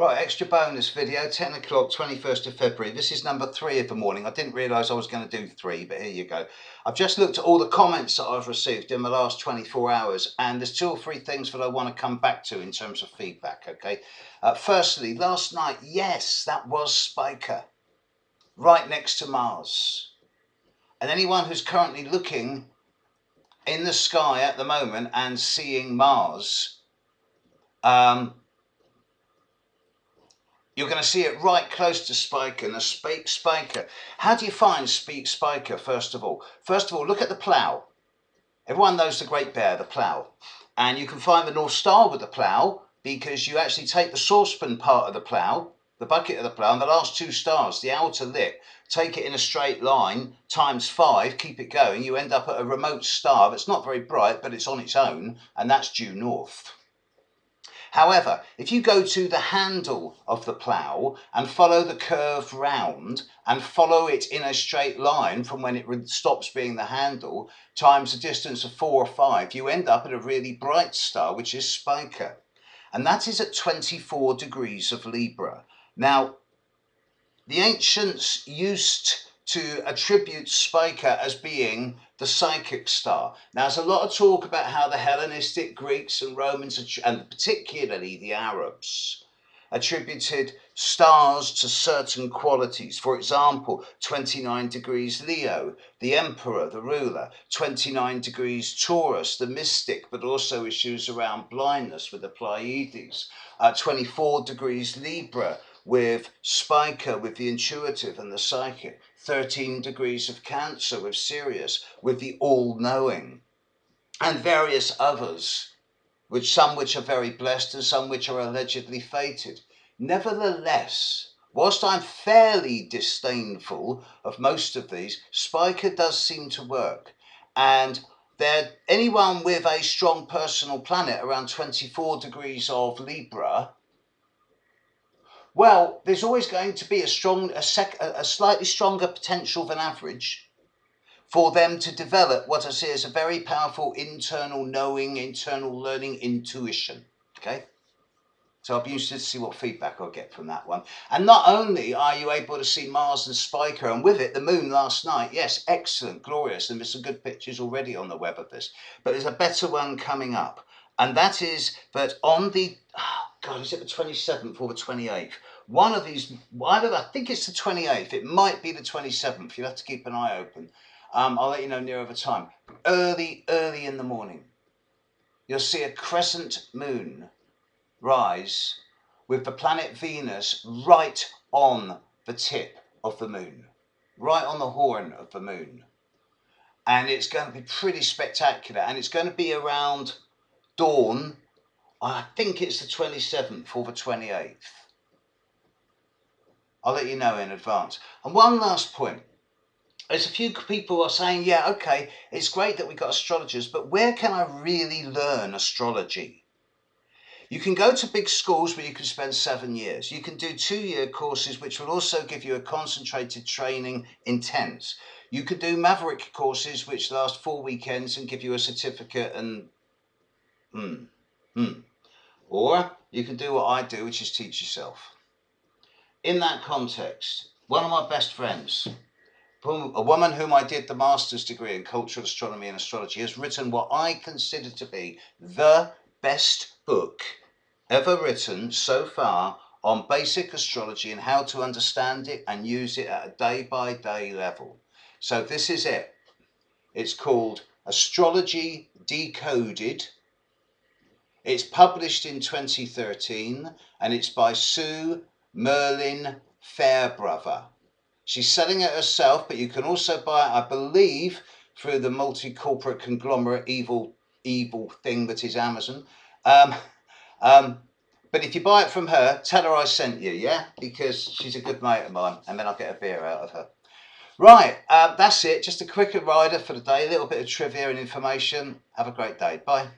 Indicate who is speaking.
Speaker 1: Right, extra bonus video, 10 o'clock, 21st of February. This is number 3 of the morning. I didn't realise I was going to do 3, but here you go. I've just looked at all the comments that I've received in the last 24 hours, and there's 2 or 3 things that I want to come back to in terms of feedback, okay? Firstly, last night, yes, that was Spica, right next to Mars. And anyone who's currently looking in the sky at the moment and seeing Mars, you're going to see it right close to Spica. And a Spica. How do you find Spica, first of all? First of all, look at the plough. Everyone knows the Great Bear, the plough. And you can find the North Star with the plough because you actually take the saucepan part of the plough, the bucket of the plough, and the last 2 stars, the outer lip, take it in a straight line, times 5, keep it going. You end up at a remote star that's not very bright, but it's on its own, and that's due north. However, if you go to the handle of the plough and follow the curve round and follow it in a straight line from when it stops being the handle times a distance of 4 or 5, you end up at a really bright star, which is Spica. And that is at 24 degrees of Libra. Now, the ancients used to attribute Spica as being the psychic star. Now, there's a lot of talk about how the Hellenistic Greeks and Romans, and particularly the Arabs, attributed stars to certain qualities. For example, 29 degrees Leo, the emperor, the ruler; 29 degrees Taurus, the mystic, but also issues around blindness with the Pleiades; 24 degrees Libra, with Spica, with the intuitive and the psychic; 13 degrees of Cancer with Sirius, with the all-knowing; and various others, some which are very blessed and some which are allegedly fated. Nevertheless, whilst I'm fairly disdainful of most of these, Spica does seem to work. And anyone with a strong personal planet around 24 degrees of Libra, well, there's always going to be a slightly stronger potential than average for them to develop what I see as a very powerful internal knowing, internal learning, intuition. Okay? So I'll be interested to see what feedback I'll get from that one. And not only are you able to see Mars and Spica, and with it the moon last night, yes, excellent, glorious, and there's some good pictures already on the web of this, but there's a better one coming up. And that is that on the, is it the 27th or the 28th? One of these, I think it's the 28th. It might be the 27th. You'll have to keep an eye open. I'll let you know nearer the time. Early in the morning, you'll see a crescent moon rise with the planet Venus right on the tip of the moon, right on the horn of the moon. And it's going to be pretty spectacular. And it's going to be around dawn. I think it's the 27th or the 28th. I'll let you know in advance. And one last point. There's a few people who are saying, yeah, okay, it's great that we've got astrologers, but where can I really learn astrology? You can go to big schools where you can spend 7 years. You can do 2-year courses, which will also give you a concentrated training intense. You can do maverick courses, which last 4 weekends and give you a certificate and Or you can do what I do, which is teach yourself. In that context, one of my best friends, a woman whom I did the master's degree in cultural astronomy and astrology, has written what I consider to be the best book ever written so far on basic astrology and how to understand it and use it at a day-by-day level. So this is it. It's called Astrology Decoded. It's published in 2013 and it's by Sue Merlin Fairbrother. She's selling it herself, but you can also buy it, I believe, through the multi-corporate conglomerate evil thing that is Amazon. But if you buy it from her, tell her I sent you, yeah? Because she's a good mate of mine, and then I'll get a beer out of her. Right, that's it. Just a quick rider for the day, a little bit of trivia and information. Have a great day. Bye.